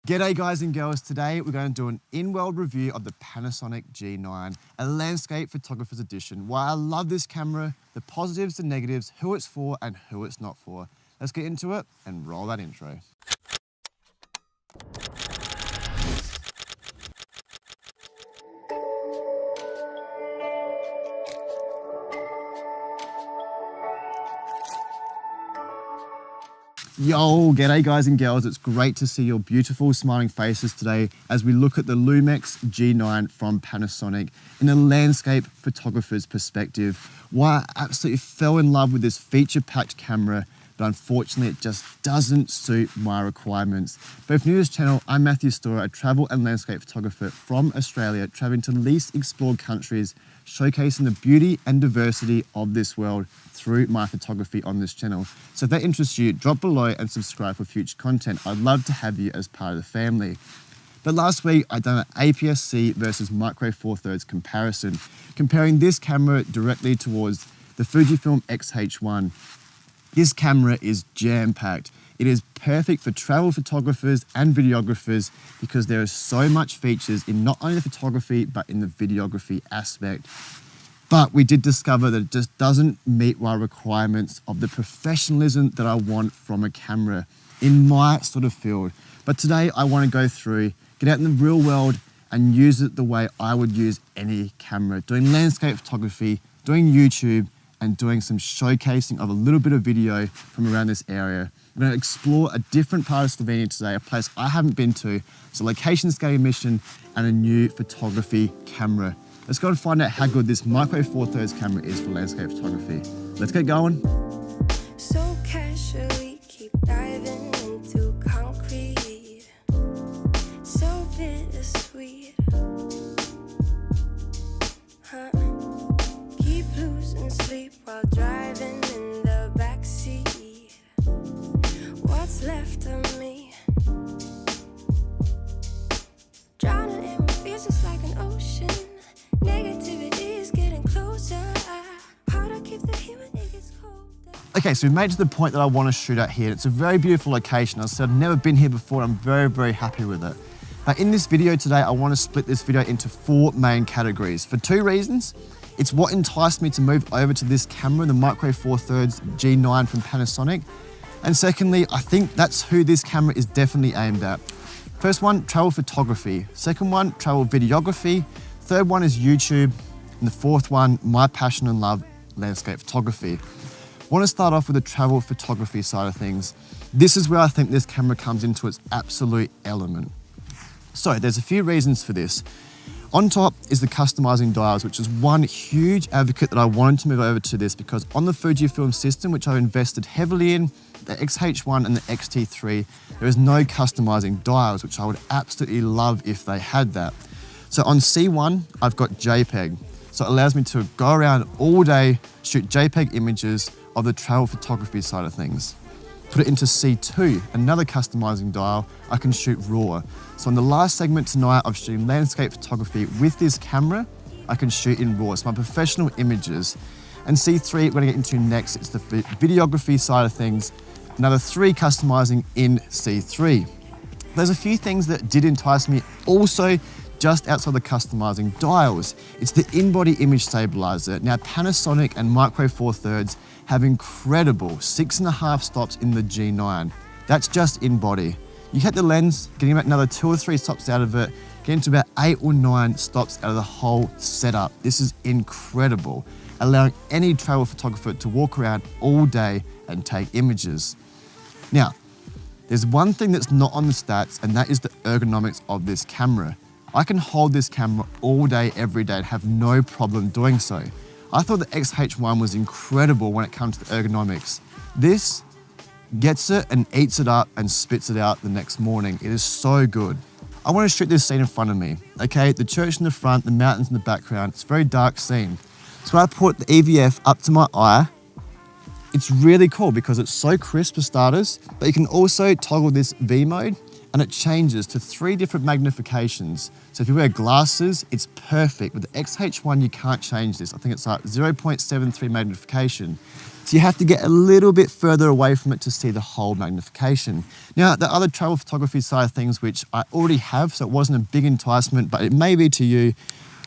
G'day guys and girls, today we're going to do an in-world review of the Panasonic G9, a landscape photographer's edition. Why I love this camera, the positives, the negatives, who it's for and who it's not for. Let's get into it and roll that intro. Yo, g'day guys and girls. It's great to see your beautiful smiling faces today as we look at the Lumix G9 from Panasonic in a landscape photographer's perspective. Why I absolutely fell in love with this feature-packed camera, but unfortunately it just doesn't suit my requirements. But if you're new to this channel, I'm Matthew Storer, a travel and landscape photographer from Australia, traveling to least explored countries, showcasing the beauty and diversity of this world through my photography on this channel. So if that interests you, drop below and subscribe for future content. I'd love to have you as part of the family. But last week, I done an APS-C versus Micro Four Thirds comparison, comparing this camera directly towards the Fujifilm X-H1. This camera is jam-packed. It is perfect for travel photographers and videographers because there is so much features in not only the photography, but in the videography aspect. But we did discover that it just doesn't meet my requirements of the professionalism that I want from a camera in my sort of field. But today I want to go through, get out in the real world and use it the way I would use any camera, doing landscape photography, doing YouTube, and doing some showcasing of a little bit of video from around this area. We're going to explore a different part of Slovenia today, a place I haven't been to. It's a location scanning mission and a new photography camera. Let's go and find out how good this Micro Four Thirds camera is for landscape photography. Let's get going. So casually keep diving into concrete, so bittersweet, huh? Keep losing sleep while driving in the backseat. What's left of me? Drowning in what feels just like an ocean. Negativity is getting closer. Hard to keep the human, it gets colder. Okay, so we've made it to the point that I want to shoot at here. It's a very beautiful location. As I said, I've never been here before. I'm very, very happy with it. Now in this video today, I want to split this video into 4 main categories for 2 reasons. It's what enticed me to move over to this camera, the Micro Four Thirds G9 from Panasonic. And secondly, I think that's who this camera is definitely aimed at. First one, travel photography. Second one, travel videography. Third one is YouTube. And the fourth one, my passion and love, landscape photography. I want to start off with the travel photography side of things. This is where I think this camera comes into its absolute element. So there's a few reasons for this. On top is the customizing dials, which is one huge advocate that I wanted to move over to this because on the Fujifilm system, which I've invested heavily in, the X-H1 and the X-T3, there is no customizing dials, which I would absolutely love if they had that. So on C1, I've got JPEG. So it allows me to go around all day, shoot JPEG images of the travel photography side of things. Put it into C2, another customizing dial, I can shoot RAW. So in the last segment tonight of shooting landscape photography with this camera, I can shoot in RAW. It's my professional images. And C3, we're gonna get into next, it's the videography side of things. Another 3 customizing in C3. There's a few things that did entice me also just outside the customizing dials. It's the in-body image stabilizer. Now Panasonic and Micro Four Thirds have incredible 6.5 stops in the G9. That's just in body. You hit the lens, getting about another 2 or 3 stops out of it, getting to about 8 or 9 stops out of the whole setup. This is incredible, allowing any travel photographer to walk around all day and take images. Now, there's one thing that's not on the stats, and that is the ergonomics of this camera. I can hold this camera all day, every day, and have no problem doing so. I thought the X-H1 was incredible when it comes to ergonomics. This gets it and eats it up and spits it out the next morning. It is so good. I want to shoot this scene in front of me, okay? The church in the front, the mountains in the background. It's a very dark scene. So I put the EVF up to my eye. It's really cool because it's so crisp for starters, but you can also toggle this V mode and it changes to 3 different magnifications. So if you wear glasses, it's perfect. With the XH1, you can't change this. I think it's like 0.73 magnification. So you have to get a little bit further away from it to see the whole magnification. Now, the other travel photography side of things, which I already have, so it wasn't a big enticement, but it may be to you,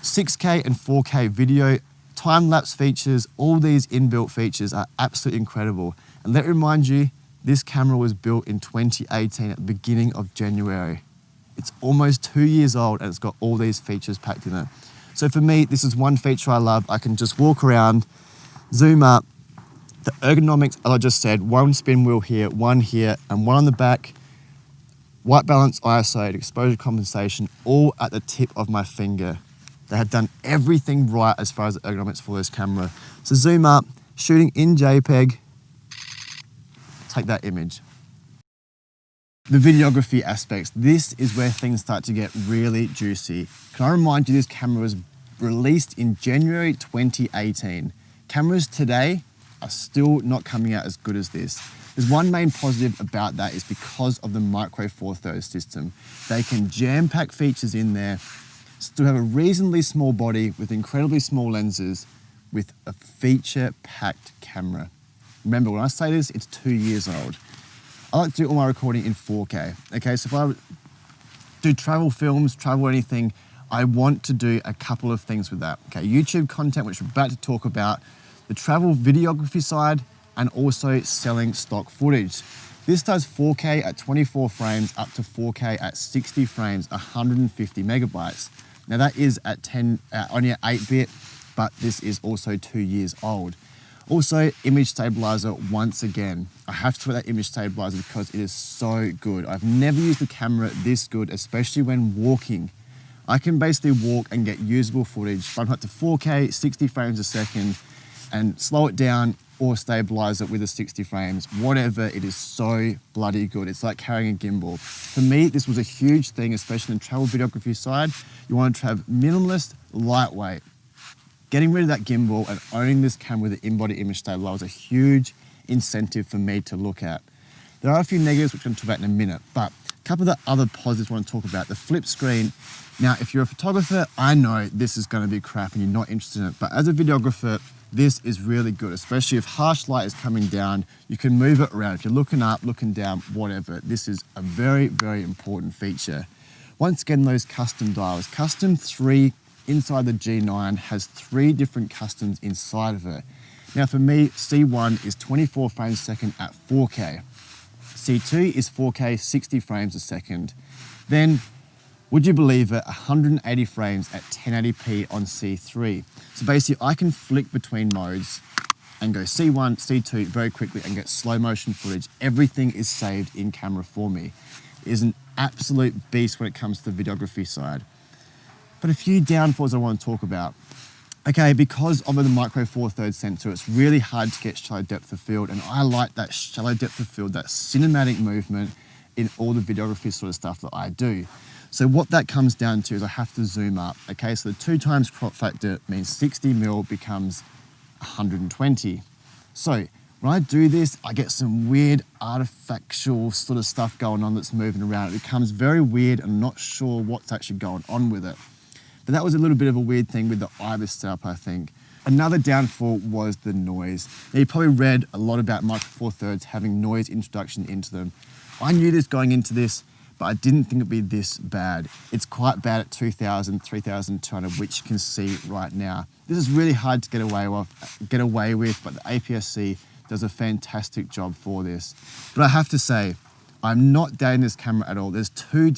6K and 4K video, time-lapse features, all these inbuilt features are absolutely incredible. And let me remind you, this camera was built in 2018 at the beginning of January. It's almost 2 years old and it's got all these features packed in it. So for me, this is one feature I love. I can just walk around, zoom up. The ergonomics, as I just said, 1 spin wheel here, 1 here, and 1 on the back. White balance, ISO, exposure compensation, all at the tip of my finger. They have done everything right as far as the ergonomics for this camera. So zoom up, shooting in JPEG, take that image. The videography aspects, this is where things start to get really juicy. Can I remind you, this camera was released in January 2018. Cameras today are still not coming out as good as this. There's one main positive about that is because of the Micro Four Thirds system. They can jam-pack features in there, still have a reasonably small body with incredibly small lenses with a feature-packed camera. Remember, when I say this, it's 2 years old. I like to do all my recording in 4K. Okay, so if I do travel films, travel anything, I want to do a couple of things with that. Okay, YouTube content, which we're about to talk about, the travel videography side, and also selling stock footage. This does 4K at 24 frames up to 4K at 60 frames, 150 megabytes. Now that is at only at 8-bit, but this is also 2 years old. Also, image stabilizer once again. I have to put that image stabilizer because it is so good. I've never used a camera this good, especially when walking. I can basically walk and get usable footage, bump up to 4K, 60 frames a second, and slow it down or stabilize it with a 60 frames, whatever, it is so bloody good. It's like carrying a gimbal. For me, this was a huge thing, especially in the travel videography side. You want to have minimalist, lightweight. Getting rid of that gimbal and owning this camera with the in-body image stabilizer was a huge incentive for me to look at. There are a few negatives which I'm going to talk about in a minute, but a couple of the other positives I want to talk about. The flip screen. Now, if you're a photographer, I know this is going to be crap and you're not interested in it, but as a videographer, this is really good, especially if harsh light is coming down, you can move it around. If you're looking up, looking down, whatever, this is a very, very important feature. Once again, those custom dials. Custom 3 inside the G9 has 3 different customs inside of it. Now for me, C1 is 24 frames a second at 4K. C2 is 4K, 60 frames a second. Then, would you believe it, 180 frames at 1080p on C3. So basically I can flick between modes and go C1, C2 very quickly and get slow motion footage. Everything is saved in camera for me. It is an absolute beast when it comes to the videography side. But a few downfalls I want to talk about. Okay, because of the Micro Four Thirds sensor, it's really hard to get shallow depth of field, and I like that shallow depth of field, that cinematic movement in all the videography sort of stuff that I do. So what that comes down to is I have to zoom up. Okay, so the 2 times crop factor means 60 mil becomes 120. So when I do this, I get some weird artifactual sort of stuff going on that's moving around. It becomes very weird and I'm not sure what's actually going on with it. But that was a little bit of a weird thing with the IBIS setup, I think. Another downfall was the noise. Now, you probably read a lot about Micro Four Thirds having noise introduction into them. I knew this going into this, but I didn't think it'd be this bad. It's quite bad at 2,000, 3,200, which you can see right now. This is really hard to get away with, but the APS-C does a fantastic job for this. But I have to say, I'm not doubting this camera at all. There's two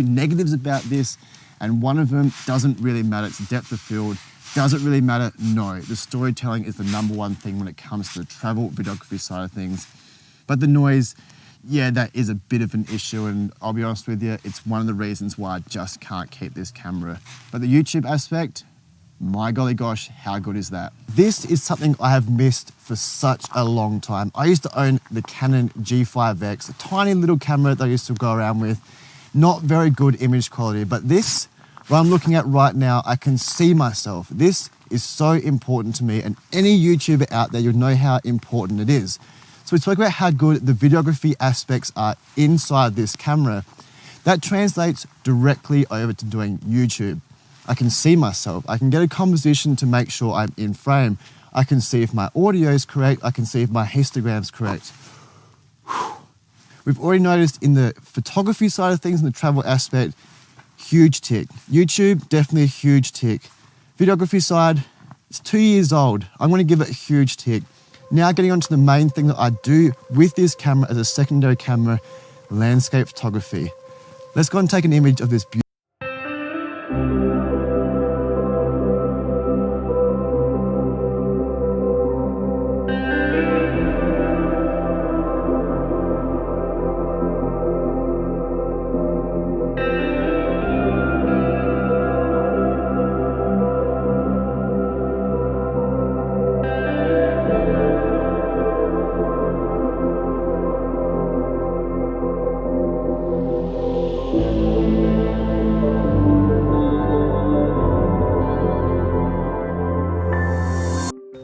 negatives about this, and one of them doesn't really matter. It's depth of field. Does it really matter? No. The storytelling is the #1 thing when it comes to the travel videography side of things. But the noise, yeah, that is a bit of an issue, and I'll be honest with you, it's one of the reasons why I just can't keep this camera. But the YouTube aspect, my golly gosh, how good is that? This is something I have missed for such a long time. I used to own the Canon G5X, a tiny little camera that I used to go around with. Not very good image quality, but this, what I'm looking at right now, I can see myself. This is so important to me, and any YouTuber out there, you'll know how important it is. So we spoke about how good the videography aspects are inside this camera. That translates directly over to doing YouTube. I can see myself. I can get a composition to make sure I'm in frame. I can see if my audio is correct. I can see if my histogram's correct. We've already noticed in the photography side of things, in the travel aspect, huge tick. YouTube, definitely a huge tick. Videography side, it's 2 years old. I'm going to give it a huge tick. Now getting on to the main thing that I do with this camera as a secondary camera, landscape photography. Let's go and take an image of this beautiful.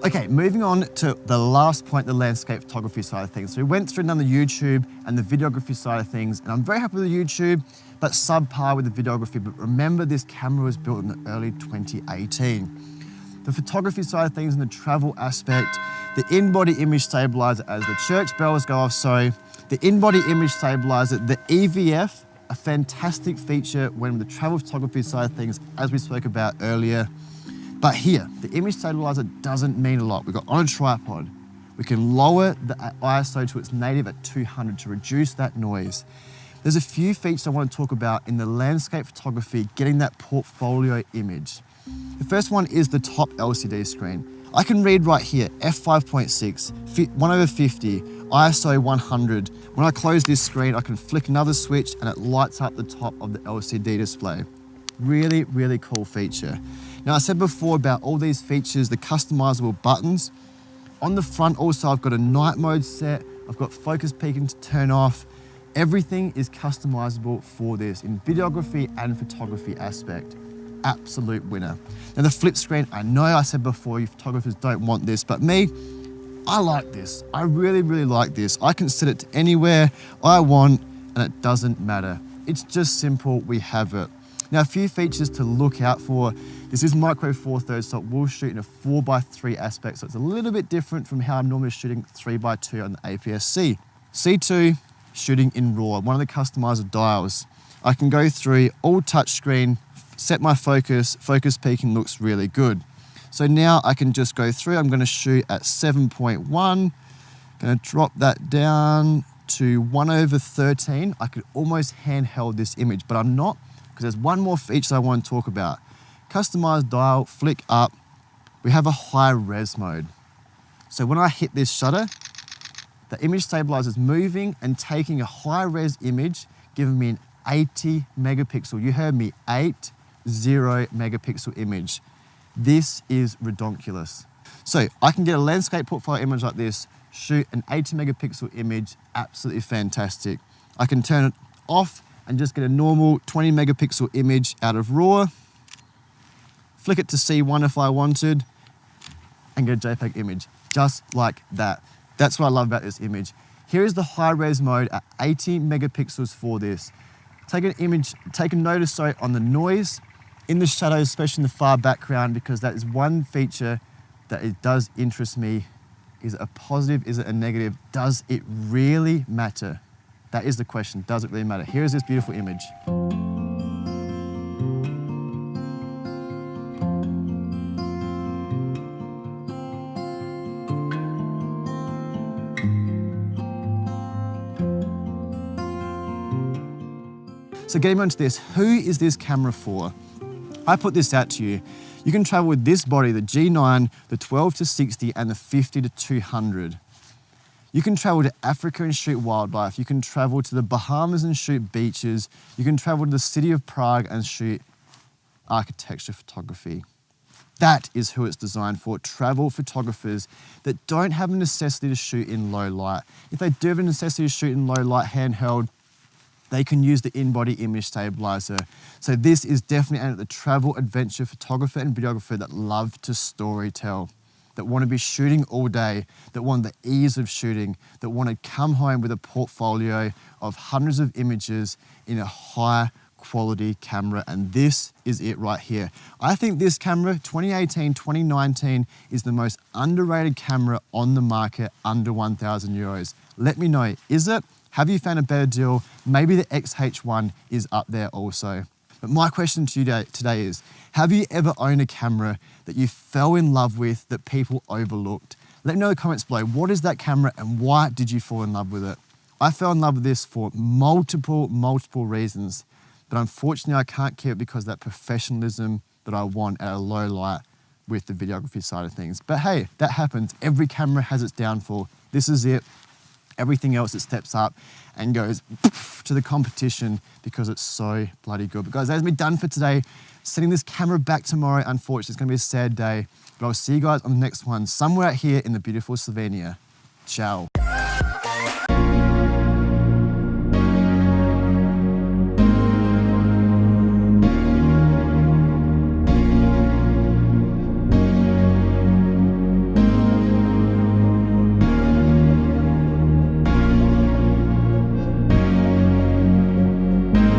Okay, moving on to the last point, the landscape photography side of things. So we went through another YouTube and the videography side of things, and I'm very happy with the YouTube, but subpar with the videography. But remember, this camera was built in the early 2018. The photography side of things and the travel aspect, the in-body image stabilizer, as the church bells go off, sorry, the in-body image stabilizer, the EVF, a fantastic feature when the travel photography side of things, as we spoke about earlier. But here, the image stabilizer doesn't mean a lot. We've got on a tripod. We can lower the ISO to its native at 200 to reduce that noise. There's a few features I want to talk about in the landscape photography, getting that portfolio image. The first one is the top LCD screen. I can read right here, f5.6, 1/50, ISO 100. When I close this screen, I can flick another switch and it lights up the top of the LCD display. Really, really cool feature. Now, I said before about all these features, the customizable buttons. On the front also, I've got a night mode set. I've got focus peaking to turn off. Everything is customizable for this in videography and photography aspect. Absolute winner. Now the flip screen, I know I said before, you photographers don't want this, but me, I like this. I really, really like this. I can set it to anywhere I want and it doesn't matter. It's just simple, we have it. Now, a few features to look out for. This is micro four thirds, so it will shoot in a 4:3 aspect, so it's a little bit different from how I'm normally shooting 3:2 on the APS-C. C2, shooting in RAW, one of the customizer dials. I can go through all touchscreen, set my focus peaking looks really good. So now I can just go through, I'm gonna shoot at 7.1, gonna drop that down to 1/13. I could almost handheld this image, but I'm not, because there's one more feature I want to talk about. Customized dial, flick up, we have a high res mode. So when I hit this shutter, the image stabilizer is moving and taking a high res image, giving me an 80 megapixel, you heard me, 80 megapixel image. This is redonkulous. So I can get a landscape portfolio image like this, shoot an 80 megapixel image, absolutely fantastic. I can turn it off and just get a normal 20 megapixel image out of RAW, flick it to C1 if I wanted, and get a JPEG image, just like that. That's what I love about this image. Here is the high res mode at 80 megapixels for this. Take a notice on the noise in the shadows, especially in the far background, because that is one feature that it does interest me. Is it a positive? Is it a negative? Does it really matter? That is the question. Does it really matter? Here is this beautiful image. So getting on to this, who is this camera for? I put this out to you. You can travel with this body, the G9, the 12-60 and the 50-200. You can travel to Africa and shoot wildlife. You can travel to the Bahamas and shoot beaches. You can travel to the city of Prague and shoot architecture photography. That is who it's designed for, travel photographers that don't have a necessity to shoot in low light. If they do have a necessity to shoot in low light handheld, they can use the in-body image stabilizer. So this is definitely aimed at the travel adventure photographer and videographer that love to storytell. that want to be shooting all day, that want the ease of shooting, that want to come home with a portfolio of hundreds of images in a high quality camera, and this is it right here. I think this camera, 2018, 2019, is the most underrated camera on the market under 1,000 euros. Let me know, is it? Have you found a better deal? Maybe the XH1 is up there also. But my question to you today is, have you ever owned a camera that you fell in love with that people overlooked? Let me know in the comments below, what is that camera and why did you fall in love with it? I fell in love with this for multiple reasons, but unfortunately I can't keep it because of that professionalism that I want at a low light with the videography side of things. But hey, that happens. Every camera has its downfall. This is it. Everything else that steps up and goes to the competition because it's so bloody good. But guys, that's me done for today. Sending this camera back tomorrow. Unfortunately, it's gonna be a sad day, but I'll see you guys on the next one, somewhere out here in the beautiful Slovenia. Ciao.